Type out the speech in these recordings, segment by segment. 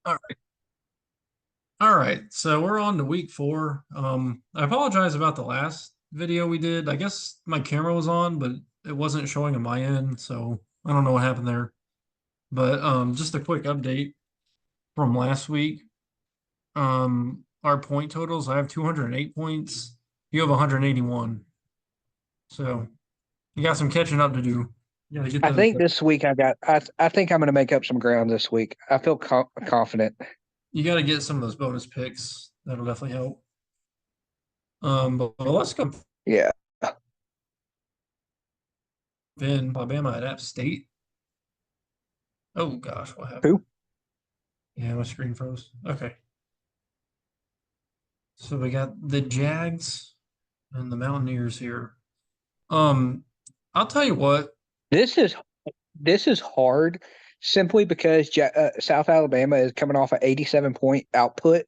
All right. All right. So we're on to week four. I apologize about the last video we did. I guess my camera was on, but it wasn't showing on my end, so I don't know what happened there. But just a quick update from last week. Our point totals, I have 208 points. You have 181. So you got some catching up to do. You gotta get I those. think this week I think I'm going to make up some ground this week. I feel confident. You gotta get some of those bonus picks. That'll definitely help. But let's go Yeah. in Alabama at App State. Oh gosh, what happened? Who? Yeah, my screen froze. Okay. So we got the Jags and the Mountaineers here. Um, I'll tell you what. This is this is hard simply because South Alabama is coming off an 87 point output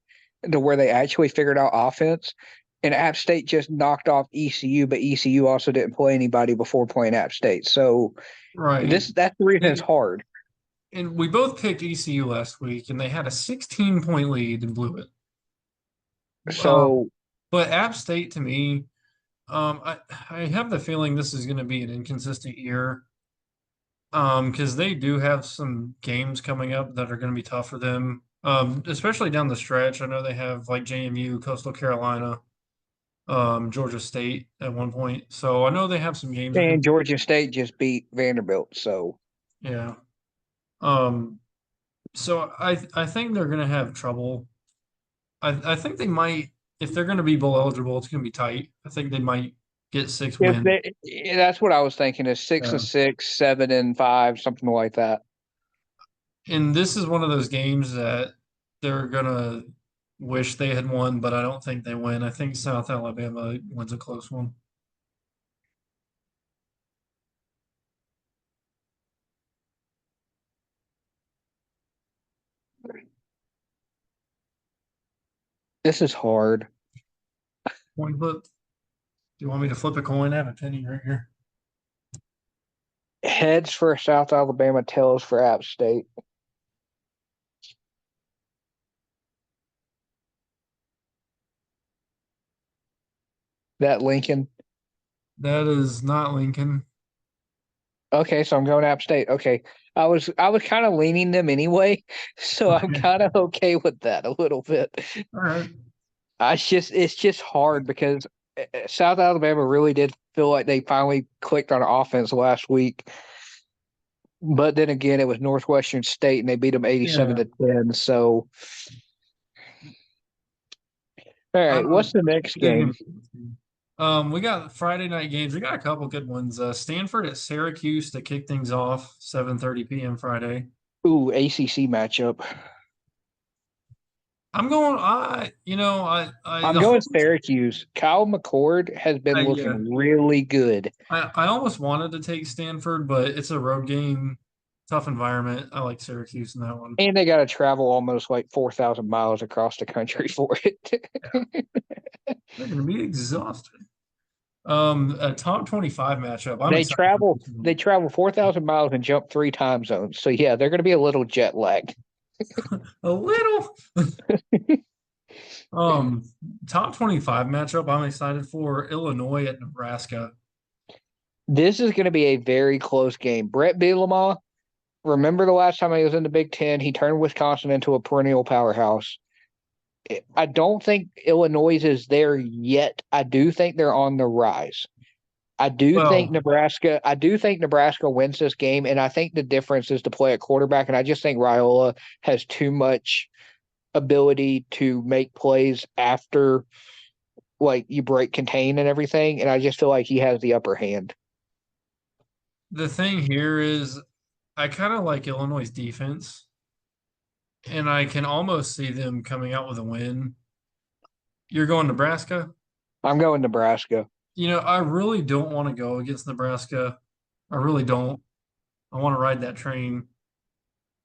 to where they actually figured out offense. And App State just knocked off ECU, but ECU also didn't play anybody before playing App State. So Right. that's the reason it's And hard. and we both picked ECU last week, and they had a 16-point lead and blew it. Um, So but App State to me, I have the feeling this is going to be an inconsistent year. Because they do have some games coming up that are going to be tough for them. Especially down the stretch. I know they have like JMU, Coastal Carolina, Georgia State at one point. So I know they have some games that are going and to, Georgia State just beat Vanderbilt. So yeah. Um, so I think they're going to have trouble. I think they might, if they're going to be bowl eligible, it's going to be tight. I think they might get six if wins. they, that's what I was thinking is six and Yeah. six, 7-5, something like that. And this is one of those games that they're gonna wish they had won, but I don't think they win. I think South Alabama wins a close one. This is hard. Coin flip. Do you want me to flip a coin? I have a penny right here. Heads for South Alabama, tails for App State. That Lincoln. That is not Lincoln. Okay, so I'm going App State. Okay. I was kind of leaning them anyway, so I'm Okay. kind of okay with that a little bit. All right. It's just hard because South Alabama really did feel like they finally clicked on offense last week. But then again, it was Northwestern State and they beat them 87 Yeah. to 10. So, all right, what's the next This is game? gonna be interesting. We got Friday night games. We got a couple good ones. Stanford at Syracuse to kick things off, 7:30 p.m. Friday. Ooh, ACC matchup. I'm going. I I'm the going home. Syracuse. Kyle McCord has been Yeah. looking really good. I almost wanted to take Stanford, but it's a road game, tough environment. I like Syracuse in that one. And they got to travel almost like 4,000 miles across the country for Yeah, it. they're going to be exhausted. A top 25 matchup. I'm they excited for travel this they one. travel 4,000 miles and jump three time zones. So yeah, they're going to be a little jet lagged. A little. Um, Top 25 matchup. I'm excited for Illinois at Nebraska. This is going to be a very close game. Brett Bielema, remember the last time he was in the Big Ten, he turned Wisconsin into a perennial powerhouse. I don't think Illinois is there yet. I do think they're on the rise. Well, I do think Nebraska wins this game, and I think the difference is to play at quarterback. And I just think Raiola has too much ability to make plays after like you break contain and everything. And I just feel like he has the upper hand. the thing here is I kind of like Illinois' defense, and I can almost see them coming out with a win. You're going Nebraska? I'm going Nebraska. I really don't want to go against Nebraska. I really don't. I want to ride that train.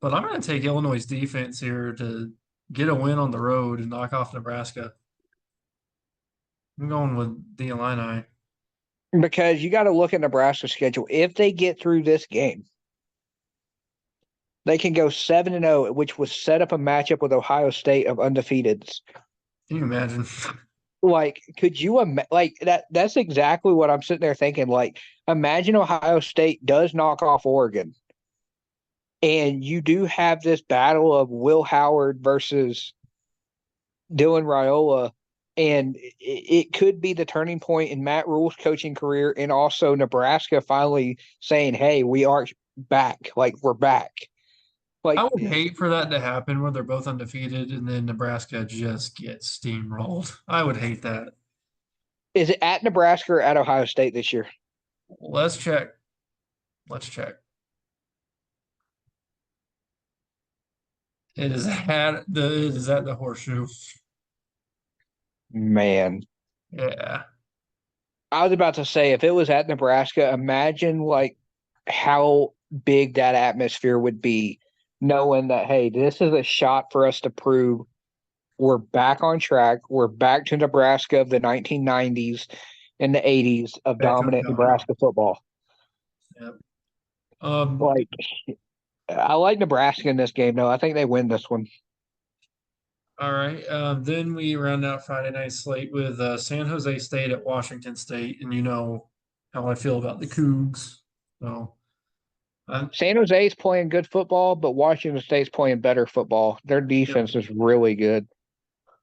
But I'm going to take Illinois' defense here to get a win on the road and knock off Nebraska. I'm going with the Illini. Because you got to look at Nebraska's schedule. If they get through this game, They can go 7-0, which would set up a matchup with Ohio State of undefeateds. Can you imagine? Like, could you like that? That's exactly what I'm sitting there thinking. Like, imagine Ohio State does knock off Oregon, and you do have this battle of Will Howard versus Dylan Raiola, and it could be the turning point in Matt Rule's coaching career, and also Nebraska finally saying, "Hey, we are back. Like, we're back." I Like, would hate for that to happen where they're both undefeated and then Nebraska just gets steamrolled. I would hate that. is it at Nebraska or at Ohio State this year? Let's check. Let's check. It is at the Horseshoe. Man, Yeah. I was about to say if it was at Nebraska, imagine like how big that atmosphere would be, knowing that hey, this is a shot for us to prove we're back on track. We're back to Nebraska of the 1990s and the 80s of Back on dominant top. Nebraska football. Yep. Um, Like, I like Nebraska in this game, though. I think they win this one. all right. Then we round out Friday night slate with San Jose State at Washington State, and you know how I feel about the Cougs. So I'm San Jose's playing good football, but Washington State's playing better football. Their yep, defense is really good.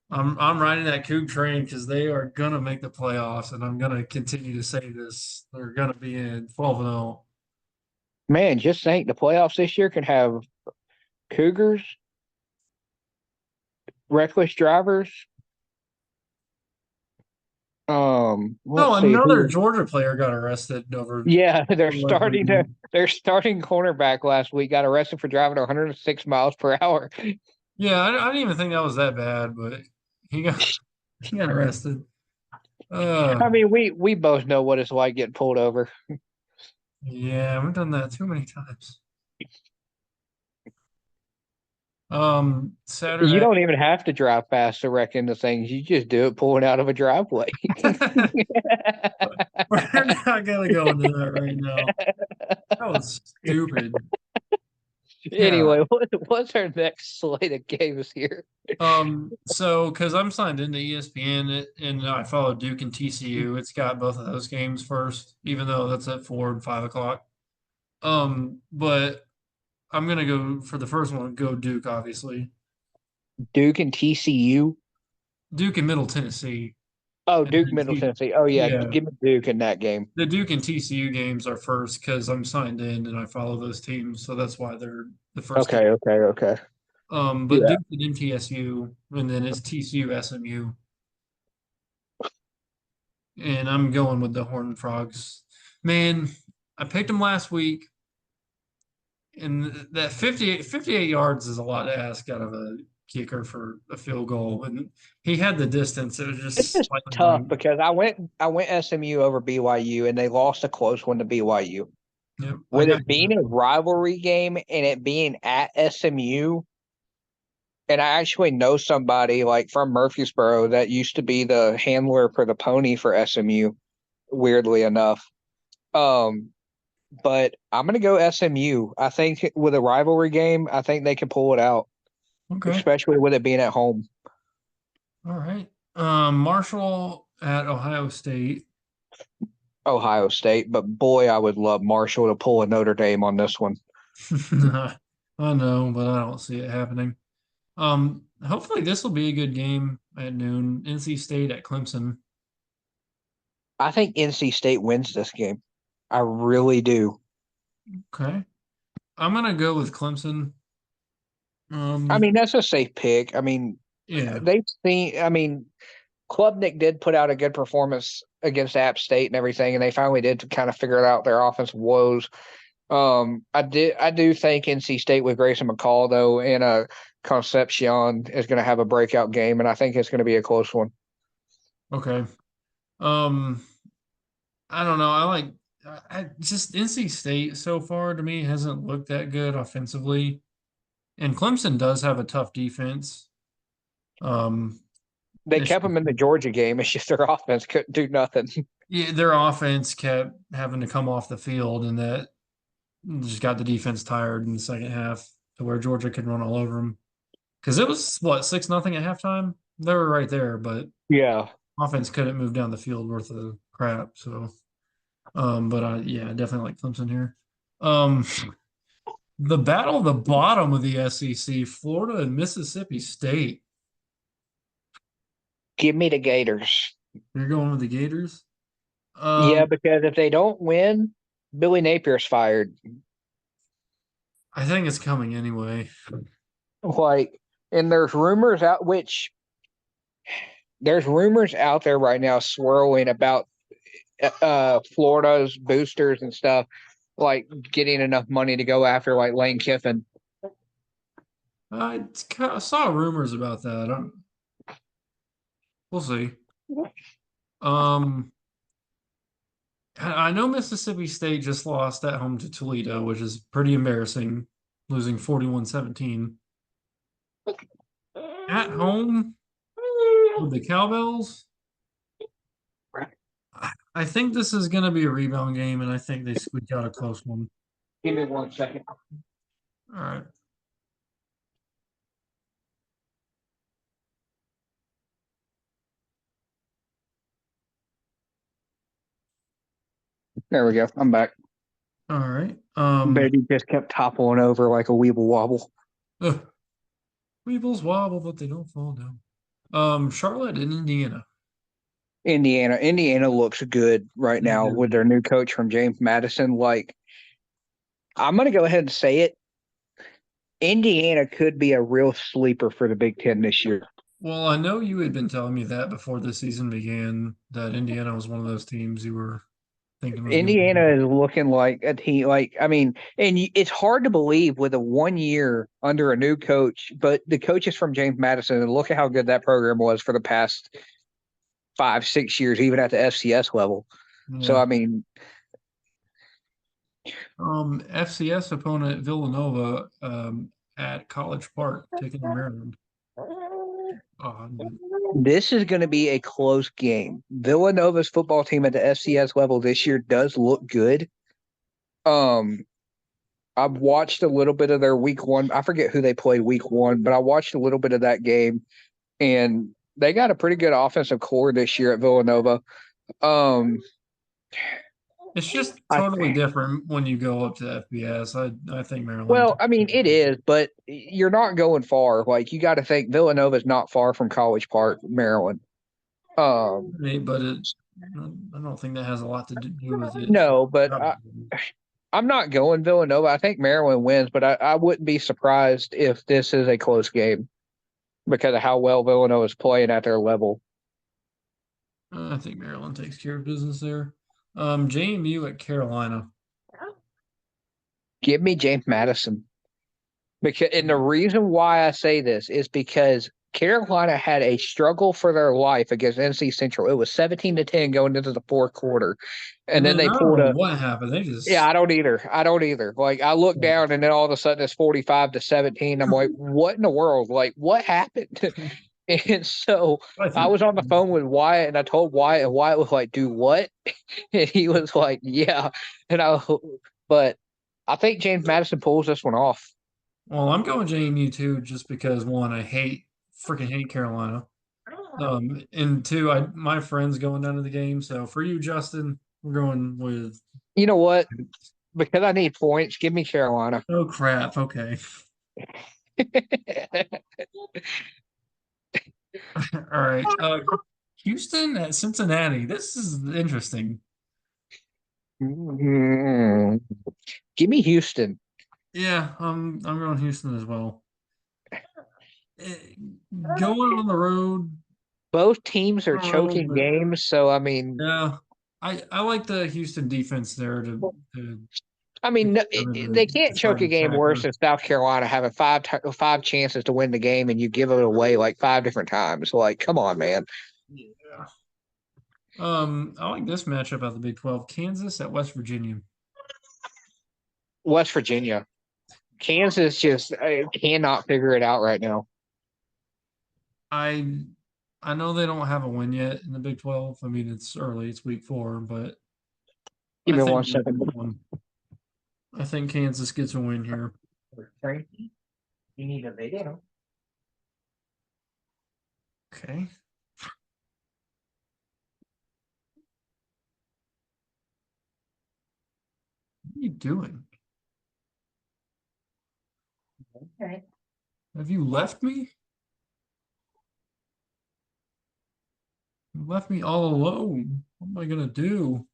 I'm riding that Coug train because they are gonna make the playoffs, and I'm gonna continue to say this. They're gonna be in 12-0. Man, just think the playoffs this year can have Cougars, reckless drivers. Oh, Let's see another who. Georgia player got arrested over Yeah, allegedly. their starting cornerback last week got arrested for driving 106 miles per hour. Yeah, I didn't even think that was that bad, but he got he got arrested. I Uh, mean, we both know what it's like getting pulled over. yeah, we've done that too many times. You Saturday. don't even have to drive fast to wreck into things. You just do it pulling out of a driveway. We're not gonna go into that right now. That was stupid. Yeah. Anyway, what's our next slate of games here? So because I'm signed into ESPN and I follow Duke and TCU, it's got both of those games first, even though that's at 4 and 5 o'clock. But I'm gonna go for the first one, go Duke, obviously. Duke and TCU. Duke and Middle Tennessee. Oh, And Duke, then Middle Tennessee. Oh yeah, Yeah, give me Duke in that game. the Duke and TCU games are first because I'm signed in and I follow those teams, so that's why they're the first game. Okay. But Yeah. Duke and MTSU, and then it's TCU SMU, and I'm going with the Horned Frogs. Man, I picked them last week, and that 58 yards is a lot to ask out of a kicker for a field goal, and he had the distance. It was It's just just slightly tough late. because I went SMU over BYU and they lost a close one to BYU. Yep, I With got it being a rivalry game and it being at SMU, and I actually know somebody like from Murfreesboro that used to be the handler for the pony for SMU, weirdly enough. Um, but I'm gonna go SMU. I think with a rivalry game, I think they can pull it out, okay. especially with it being at home. All right. Marshall at Ohio State. Ohio State, but boy, I would love Marshall to pull a Notre Dame on this one. I know, but I don't see it happening. Hopefully this will be a good game at noon. NC State at Clemson. I think NC State wins this game. I really do. Okay. I'm gonna go with Clemson. I Um, mean, that's a safe pick. I mean, yeah. they've seen, I mean, Klubnik did put out a good performance against App State and everything, and they finally did kind of figure out their offensive woes. I do think NC State with Grayson McCall though, and Concepcion is going to have a breakout game, and I think it's going to be a close one. Okay. Um, I don't know. I just NC State so far to me hasn't looked that good offensively, and Clemson does have a tough defense. Um, They it's kept them in the Georgia game. It's just their offense couldn't do nothing. yeah, their offense kept having to come off the field, and that just got the defense tired in the second half. to where Georgia could run all over them. Because it was what 6-0 at halftime. They were right there, but Yeah. offense couldn't move down the field worth of crap. So, but yeah, I definitely like Clemson here. Um, the battle of the bottom of the SEC, Florida and Mississippi State. Give me the Gators. You're going with the Gators. Yeah, Um, because if they don't win, Billy Napier's fired. I think it's coming anyway. Like, and there's rumors out there right now swirling about Florida's boosters and stuff, like getting enough money to go after like Lane Kiffin. I saw rumors about that. We'll see. Um, I know Mississippi State just lost at home to Toledo, which is pretty embarrassing, losing 41-17. At home with the Cowbells, I think this is going to be a rebound game, and I think they squeak out a close one. Give me 1 second. All right. There we go. I'm back. All right. Betty just kept toppling over like a weeble wobble. Weebles wobble, but they don't fall down. Charlotte and Indiana. Indiana looks good right now with their new coach from James Madison. Like, I'm gonna go ahead and say it. Indiana could be a real sleeper for the Big Ten this year. Well, I know you had been telling me that before the season began, that Indiana was one of those teams you were thinking was going to Indiana be. is looking like a team. Like, I mean, and it's hard to believe with a 1 year under a new coach, but the coach is from James Madison, and look at how good that program was for the past 5, 6 years, even at the FCS level. So, Yeah. I mean, FCS opponent Villanova at College Park taking on Maryland. Uh, this is going to be a close game. Villanova's football team at the FCS level this year does look good. Um, I've watched a little bit of their week one. I forget who they played week one, but I watched a little bit of that game, and they got a pretty good offensive core this year at Villanova. Um, it's just I totally different when you go up to FBS. I think Maryland. well, I mean, it is, but you're not going far. Like you got to think Villanova's not far from College Park, Maryland. Um, But I don't think that has a lot to do with it. no, but I'm not going Villanova. I think Maryland wins, but I wouldn't be surprised if this is a close game because of how well Villanova is playing at their level. I think Maryland takes care of business there. JMU at Carolina. Give me James Madison. Because and the reason why I say this is because Carolina had a struggle for their life against NC Central. It was 17-10 going into the fourth quarter. And then Man, they I don't pulled know a what happened. They yeah, just I don't either. I don't either. Like I look down and then all of a sudden it's 45-17. I'm like, what in the world? Like, what happened? And so I I think was on the phone with Wyatt and I told Wyatt, and Wyatt was like, do what? And he was like, yeah. And but I think James Madison pulls this one off. well, I'm going JMU too, just because one, I freaking hate Carolina. And two, my friend's going down to the game. So for you, Justin, we're going with. You know what? Because I need points, give me Carolina. Oh crap. Okay. All right. Houston at Cincinnati. This is interesting. Mm, give me Houston. Yeah, I'm going Houston as well. Eh, Going on the road. Both teams are On the road, choking but games, so I mean, yeah, I like the Houston defense there to they the can't choke a deciding game worse factor. than South Carolina having five chances to win the game and you give it away like 5 different times. Like, come on, man. Yeah. I like this matchup out of the Big 12. Kansas at West Virginia. West Virginia, Kansas just cannot figure it out right now. I I know they don't have a win yet in the Big 12. I mean, it's early, it's week 4, but Give I me think one second. I think Kansas gets a win here. You need a video. Okay. What are you doing? Okay. Have you left me? You left me all alone. What am I gonna do?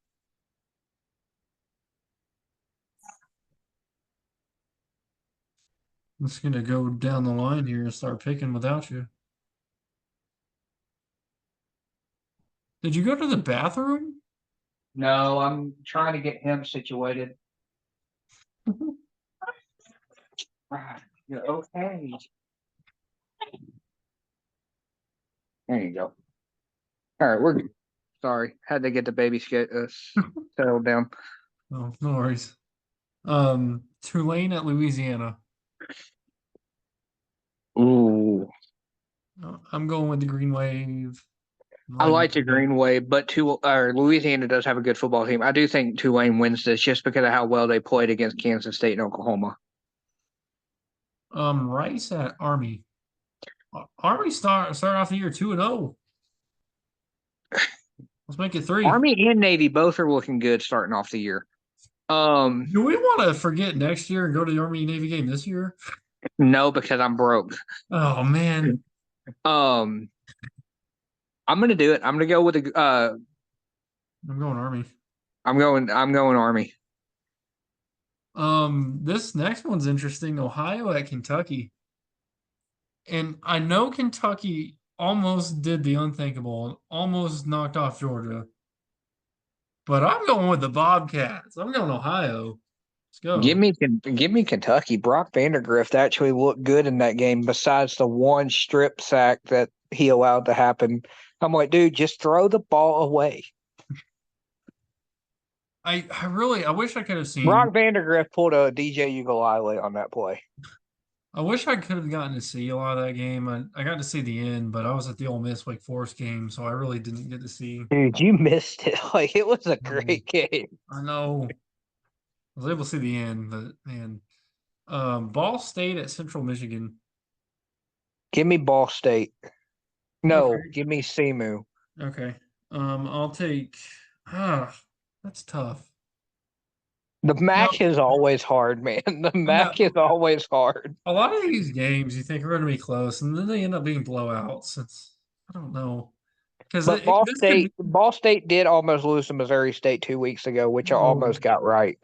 I'm just gonna go down the line here and start picking without you. Did you go to the bathroom? No, I'm trying to get him situated. You're okay. There you go. All right, we're good. Sorry, had to get the baby settled down. Oh, no worries. Tulane at Louisiana. Ooh, I'm going with the Green Wave. I Like, like the Green Wave, but Louisiana does have a good football team. I do think Tulane wins this just because of how well they played against Kansas State and Oklahoma. Rice at Army. Army start off the year 2-0. Let's make it 3. Army and Navy both are looking good starting off the year. Do we want to forget next year and go to the Army Navy game this year? No, because I'm broke. Oh man. Um, I'm gonna do it. I'm gonna go with the I'm going Army. I'm going Army. This next one's interesting. Ohio at Kentucky. And I know Kentucky almost did the unthinkable, almost knocked off Georgia. But I'm going with the Bobcats. I'm going Ohio. Let's go. Give me Kentucky. Brock Vandergrift actually looked good in that game, besides the one strip sack that he allowed to happen. I'm like, dude, just throw the ball away. I wish I could have seen. Brock Vandergrift pulled a DJ Ugalele on that play. I wish I could have gotten to see a lot of that game. I got to see the end, but I was at the Ole Miss Wake Forest game, so I really didn't get to see. Dude, you missed it. Like, it was a Um, great game. I know. I was able to see the end, but man. Ball State at Central Michigan. Give me Ball State. No, Okay. give me Simu. Okay. I'll take. Ah, that's tough. The No, MAC is always hard, man. The I know MAC is always hard. a lot of these games you think are going to be close, and then they end up being blowouts. I don't know because But this could be. Ball State did almost lose to Missouri State 2 weeks ago, which I Oh, almost got right.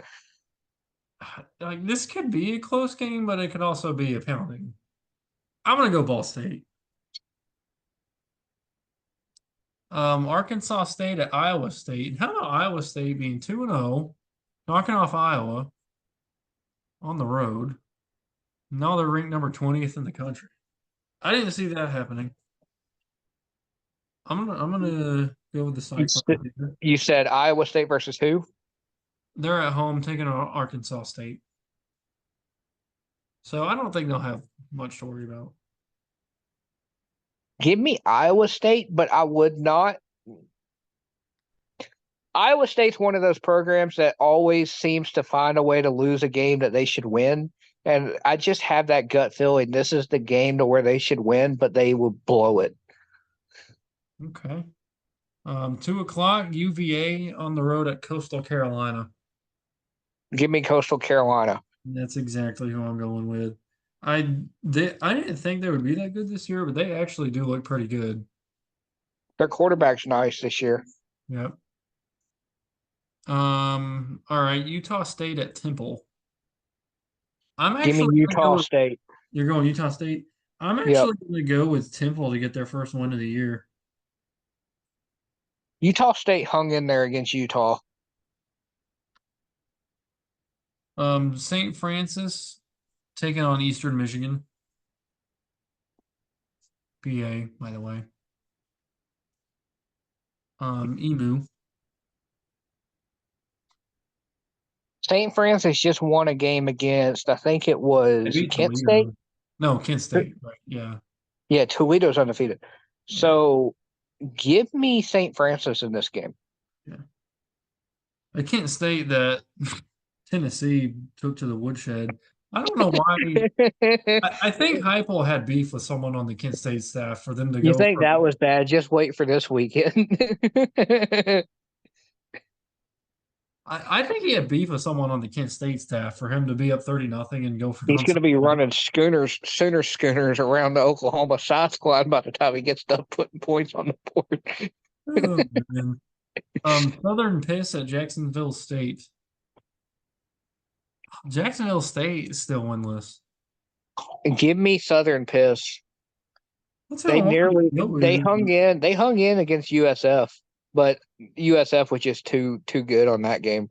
like this could be a close game, but it could also be a pounding. I'm gonna go Ball State. Arkansas State at Iowa State. How about Iowa State being 2-0, knocking off Iowa on the road? Now they're ranked number 20th in the country. I didn't see that happening. I'm gonna go with the Cyclones here. You said Iowa State versus who? They're at home taking on Arkansas State. So I don't think they'll have much to worry about. Give me Iowa State, but I would not. Iowa State's one of those programs that always seems to find a way to lose a game that they should win. And I just have that gut feeling this is the game to where they should win, but they will blow it. Okay. 2 o'clock, UVA on the road at Coastal Carolina. Give me Coastal Carolina. That's exactly who I'm going with. I didn't think they would be that good this year, but they actually do look pretty good. Their quarterback's nice this year. Yep. All right, Utah State at Temple. I'm Give me actually gonna go Utah with State. you're going Utah State. I'm Yep. actually gonna go with Temple to get their first win of the year. Utah State hung in there against Utah. St. Francis taking on Eastern Michigan. PA, by the way. Emu. St. Francis just won a game against, I think it They was beat Kent State. Toledo. No, Kent State, right? Yeah. Yeah, Toledo's undefeated. Yeah. So give me St. Francis in this game. Yeah. I can't state that Tennessee took to the woodshed. I don't know why. I think Heupel had beef with someone on the Kent State staff for them to You go think for. that was bad? Just wait for this weekend. I think he had beef with someone on the Kent State staff for him to be up 30-0 and go for it He's on going to be Sunday. running schooners around the Oklahoma side squad by the time he gets done putting points on the board. Oh, man. Southern Piss at Jacksonville State. Jacksonville State is still winless. Give me Southern Piss. That's who I want to go with. They hung in against USF, but USF was just too good on that game.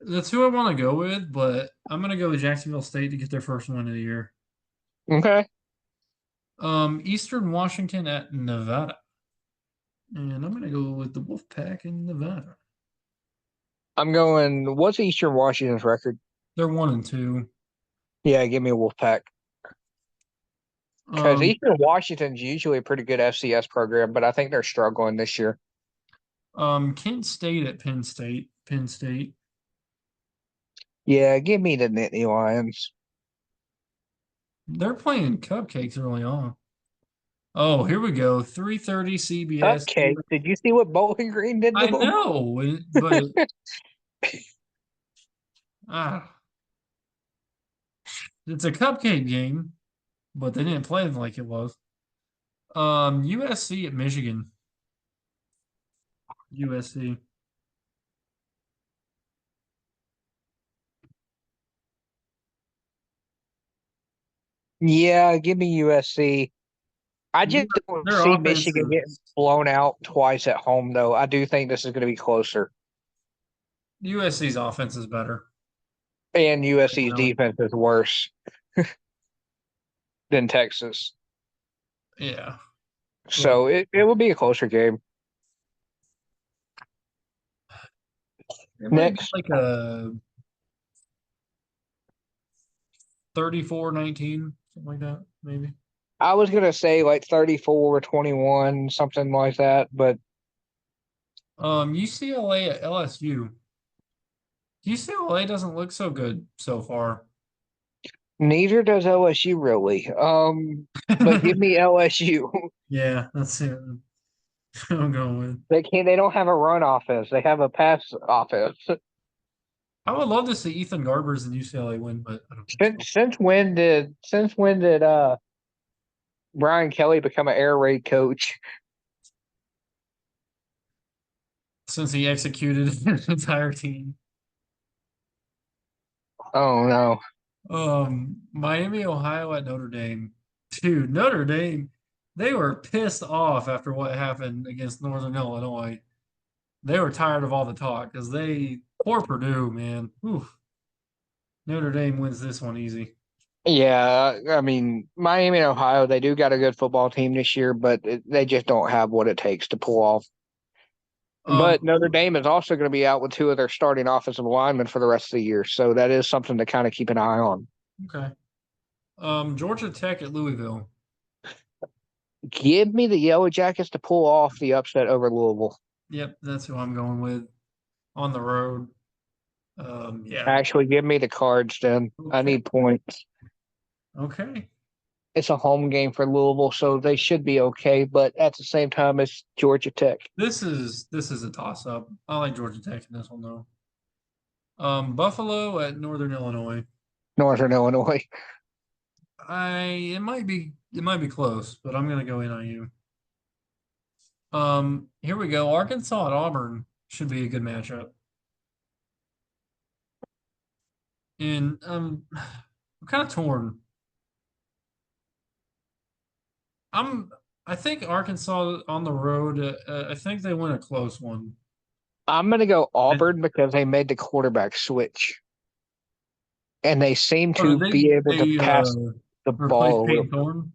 That's who I want to go with, but I'm gonna go with Jacksonville State to get their first win of the year. Okay. Eastern Washington at Nevada. And I'm gonna go with the Wolfpack in Nevada. I'm going, what's Eastern Washington's record? They're 1-2. Yeah, give me a Wolfpack. Because Um, Eastern Washington's usually a pretty good FCS program, but I think they're struggling this year. Kent State at Penn State. Penn State. Yeah, give me the Nittany Lions. They're playing cupcakes early on. Oh, here we go. 3:30 CBS. Cupcake. Did you see what Bowling Green did to I them? know, but ah, it's a cupcake game, but they didn't play it like it was. USC at Michigan. USC. Yeah, give me USC. I You- just don't Their see offense Michigan getting is blown out twice at home, though. I do think this is going to be closer. USC's offense is better. And USC's Really? defense is worse than Texas. Yeah. But So it will be a closer game. it might be Next, like a 34-19, something like that, maybe. I was going to say like 34-21, something like that, but UCLA at LSU. UCLA doesn't look so good so far. neither does LSU really. But give me LSU. Yeah, that's it. I'm going with. They don't have a run offense. They have a pass offense. I would love to see Ethan Garbers and UCLA win, but I don't think so. Since when did Brian Kelly become an air raid coach? Since he executed his entire team. Oh no. Miami, Ohio at Notre Dame. Dude, Notre Dame, they were pissed off after what happened against Northern Illinois. They were tired of all the talk because poor Purdue, man. Oof. Notre Dame wins this one easy. Yeah, I mean, Miami and Ohio, they do got a good football team this year, but they just don't have what it takes to pull off. Um, But Notre Dame is also going to be out with two of their starting offensive linemen for the rest of the year, so that is something to kind of keep an eye on. okay. Georgia Tech at Louisville. Give me the Yellow Jackets to pull off the upset over Louisville. Yep, that's who I'm going with on the road. Yeah. Actually, give me the Cards then. I Okay. need points. Okay. It's a home game for Louisville, so they should be okay. But at the same time, it's Georgia Tech, This is a toss up. I like Georgia Tech in this one though. Buffalo at Northern Illinois. Northern Illinois. It might be close, but I'm gonna go NIU. Here we go. Arkansas at Auburn should be a good matchup. And I'm kind of torn. I'm I think Arkansas on the road. I think they win a close one. I'm going to go I, Auburn because they made the quarterback switch, and they seem oh, to be able to they pass the replace ball a little. Peyton Thorne.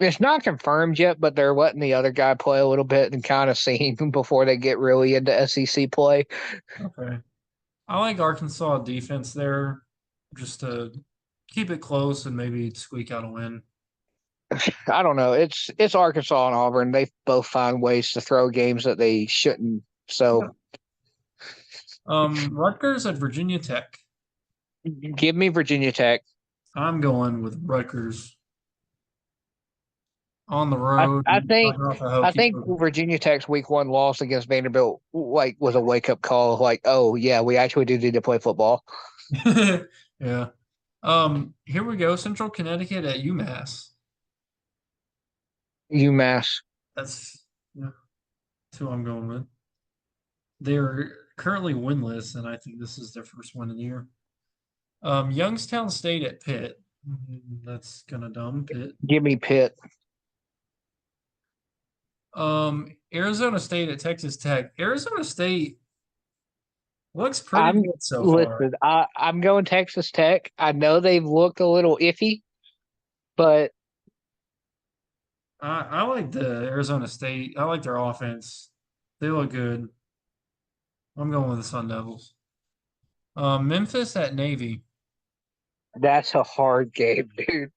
It's not confirmed yet, but they're letting the other guy play a little bit and kind of seeing before they get really into SEC play. Okay. I like Arkansas defense there, just to keep it close and maybe squeak out a win. I don't know. It's Arkansas and Auburn. They both find ways to throw games that they shouldn't. Yeah. So Rutgers at Virginia Tech. Give me Virginia Tech. I'm going with Rutgers on the I, road. I think Knocking off a I Hokie. think Virginia Tech's week 1 loss against Vanderbilt was a wake up call. Like, oh yeah, we actually do need to play football. Yeah. Here we go. Central Connecticut at UMass. UMass. That's yeah, that's who I'm going with. They're currently winless, and I think this is their first win of the year. Youngstown State at Pitt. That's kind of dumb. Pitt. Give me Pitt. Arizona State at Texas Tech. Arizona State looks pretty I'm good so far. listen. I'm going Texas Tech. I know they've looked a little iffy, but I like the Arizona State. I like their offense. They look good. I'm going with the Sun Devils. Memphis at Navy. that's a hard game, dude.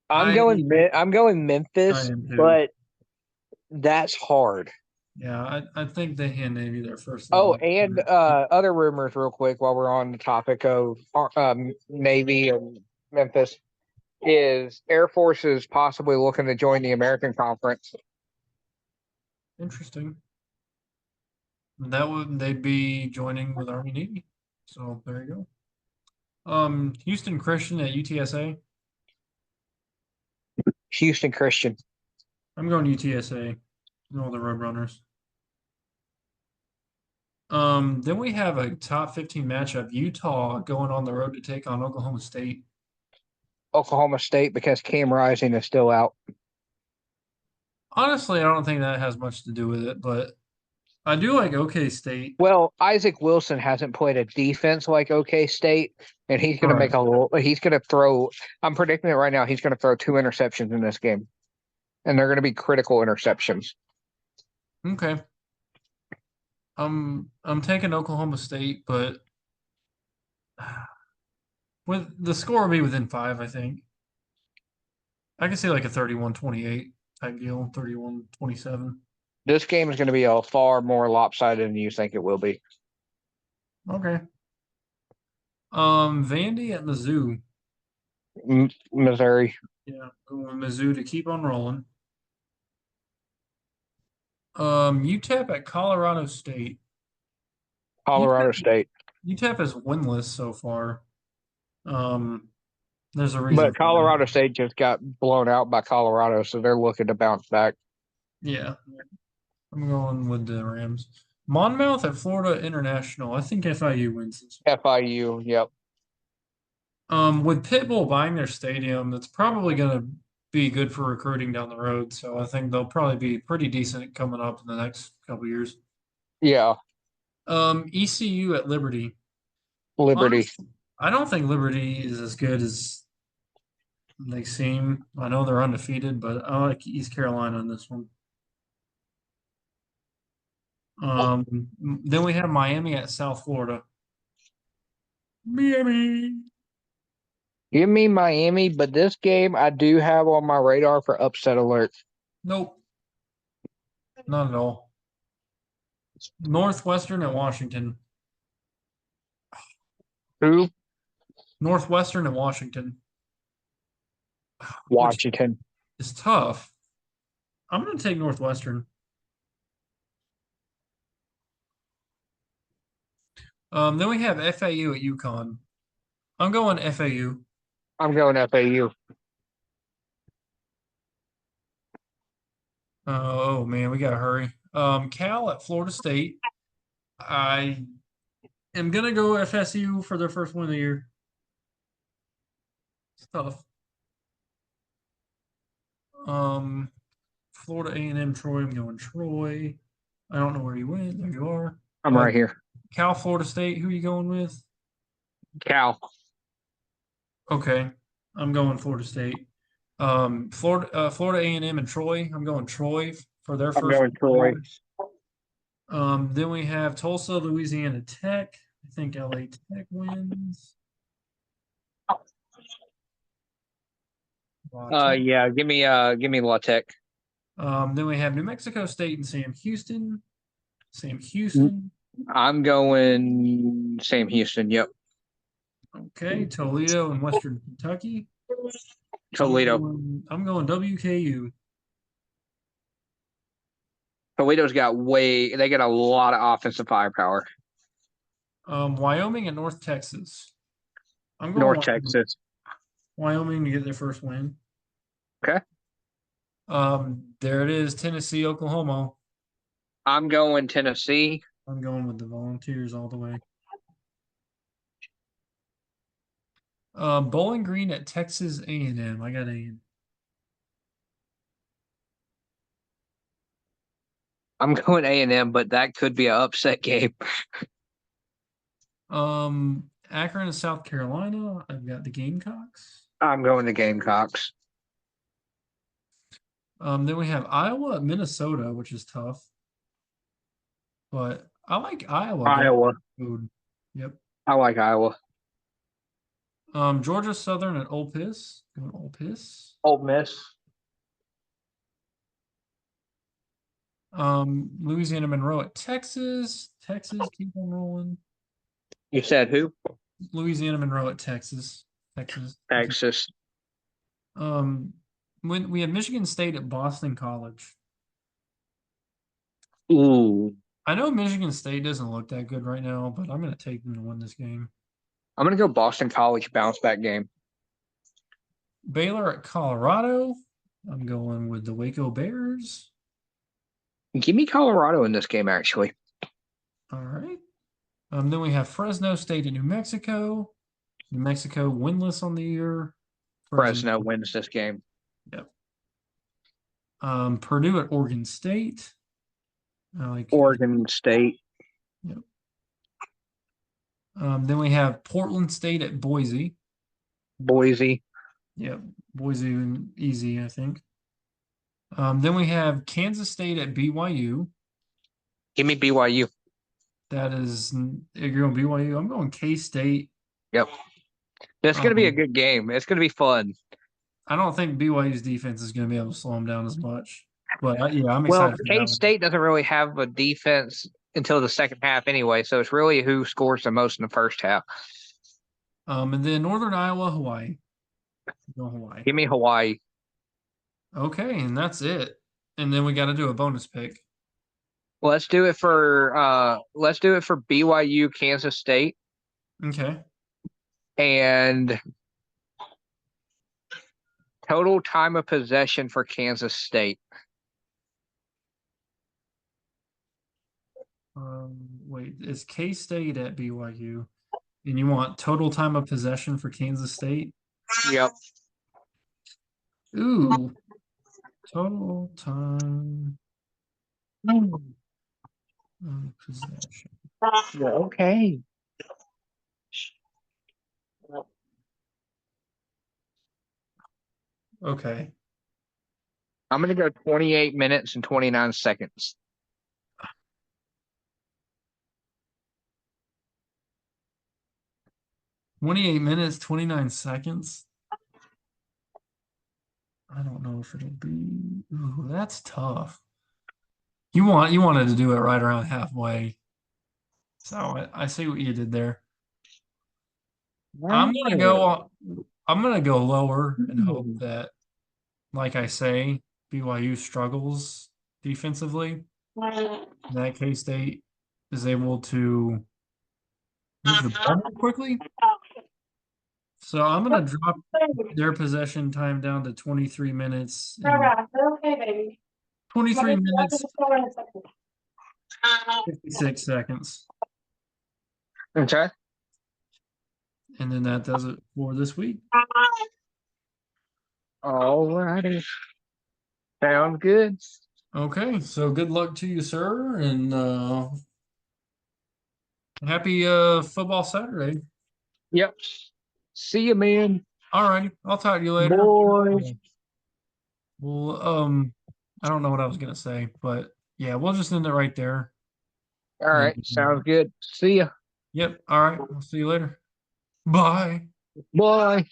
I I'm going I Memphis, am too. but that's hard. Yeah, I think they hand Navy their first Oh, loss. and other rumors, real quick, while we're on the topic of Navy and Memphis, is Air Force is possibly looking to join the American Conference. Interesting. That would they'd be joining with Army Navy. So there you go. Houston Christian at UTSA. Houston Christian. I'm going UTSA. All the Roadrunners. Then we have a top 15 matchup. Utah going on the road to take on Oklahoma State. Oklahoma State, because Cam Rising is still out. Honestly, I don't think that has much to do with it, but I do like OK State. Well, Isaac Wilson hasn't played a defense like OK State, and he's going to make Correct. a little. He's going to throw. I'm predicting it right now. He's going to throw 2 interceptions in this game, and they're going to be critical interceptions. Okay. I'm taking Oklahoma State, but with the score will be within 5, I think. I can see like a 31-28 type deal, 31-27. This game is going to be a far more lopsided than you think it will be. Okay. Vandy at Mizzou. Missouri, Yeah, going with Mizzou to keep on rolling. UTEP at Colorado State. Colorado UTEP, State, UTEP is winless so far. Um, there's a reason but for that. Colorado State just got blown out by Colorado, so they're looking to bounce back. Yeah, I'm going with the Rams. Monmouth at Florida International. I think FIU wins this. FIU, yep. With Pitbull buying their stadium, that's probably going to be good for recruiting down the road. So I think they'll probably be pretty decent coming up in the next couple years. Yeah, ECU at Liberty. Liberty. Honestly, I don't think Liberty is as good as they seem. I know they're undefeated, but I like East Carolina in this one. Then we have Miami at South Florida. Miami. Give me Miami, but this game I do have on my radar for upset alert. Nope, not at all. Northwestern at Washington. Who? Northwestern at Washington, which Washington. is tough. I'm going to take Northwestern. Then we have FAU at UConn. I'm going FAU. I'm going FAU. Oh man, we gotta hurry. Cal at Florida State. I am gonna go FSU for their first win of the year. It's tough. Florida A&M Troy. I'm going Troy. I don't know where you went. There you are. I'm right here. Cal Florida State. Who are you going with? Cal. Okay, I'm going Florida State. Florida A&M and Troy. I'm going Troy for their I'm first going Troy. win. Then we have Tulsa, Louisiana Tech. I think LA Tech wins. Yeah, give me La Tech. Then we have New Mexico State and Sam Houston. Sam Houston. I'm going Sam Houston. Yep. Okay, Toledo and Western Kentucky. Toledo. I'm going WKU. Toledo's got they got a lot of offensive firepower. Wyoming and North Texas. I'm going North Wyoming. Texas. Wyoming to get their first win. Okay. There it is, Tennessee, Oklahoma. I'm going Tennessee. I'm going with the Volunteers all the way. Bowling Green at Texas A&M. I got A. I'm going A&M, but that could be an upset game. Akron and South Carolina. I've got the Gamecocks. I'm going to Gamecocks. Then we have Iowa at Minnesota, which is tough. But I like Iowa. Iowa. Food. Yep. I like Iowa. Georgia Southern at Ole Miss. Going Ole Miss. Ole Miss. Louisiana Monroe at Texas. Texas, keep on rolling. You said who? Louisiana Monroe at Texas. Texas. Texas. When we have Michigan State at Boston College. Ooh. I know Michigan State doesn't look that good right now, but I'm going to take them to win this game. I'm going to go Boston College bounce back game. Baylor at Colorado. I'm going with the Waco Bears. Give me Colorado in this game, actually. All right. Then we have Fresno State at New Mexico. New Mexico winless on the year. Fresno wins this game. Yep. Purdue at Oregon State. I like Oregon State. Yep. Then we have Portland State at Boise. Boise. Yep. Boise easy, I think. Then we have Kansas State at BYU. Give me BYU. That is, you're going BYU. I'm going K-State. Yep. That's going to be a good game. It's going to be fun. I don't think BYU's defense is going to be able to slow them down as much. But yeah, I'm excited. Well, K-State doesn't really have a defense until the second half anyway, so it's really who scores the most in the first half. And then Northern Iowa, Hawaii. Go Hawaii. Give me Hawaii. Okay, and that's it. And then we got to do a bonus pick. Let's do it for BYU Kansas State. Okay. And total time of possession for Kansas State. Wait, it's K-State at BYU. And you want total time of possession for Kansas State? Yep. Ooh. Total time of possession. Okay. Okay. I'm going to go 28 minutes and 29 seconds. $28, 29 seconds. I don't know if it'll be. Ooh, that's tough. You wanted to do it right around halfway. So I see what you did there. I'm gonna go lower and hope that, like I say, BYU struggles defensively. That K-State is able to move the ball more quickly. So I'm gonna drop their possession time down to 23 minutes. Okay, baby. 23 minutes, 56 seconds. Okay. And then that does it for this week. All righty. Sounds good. Okay, so good luck to you, sir, and happy football Saturday. Yep. See you, man. All righty, I'll talk to you later. Boy. Well, I don't know what I was gonna say, but yeah, we'll just end it right there. All right. Sounds good. See ya. Yep. All right. I'll see you later. Bye. Bye.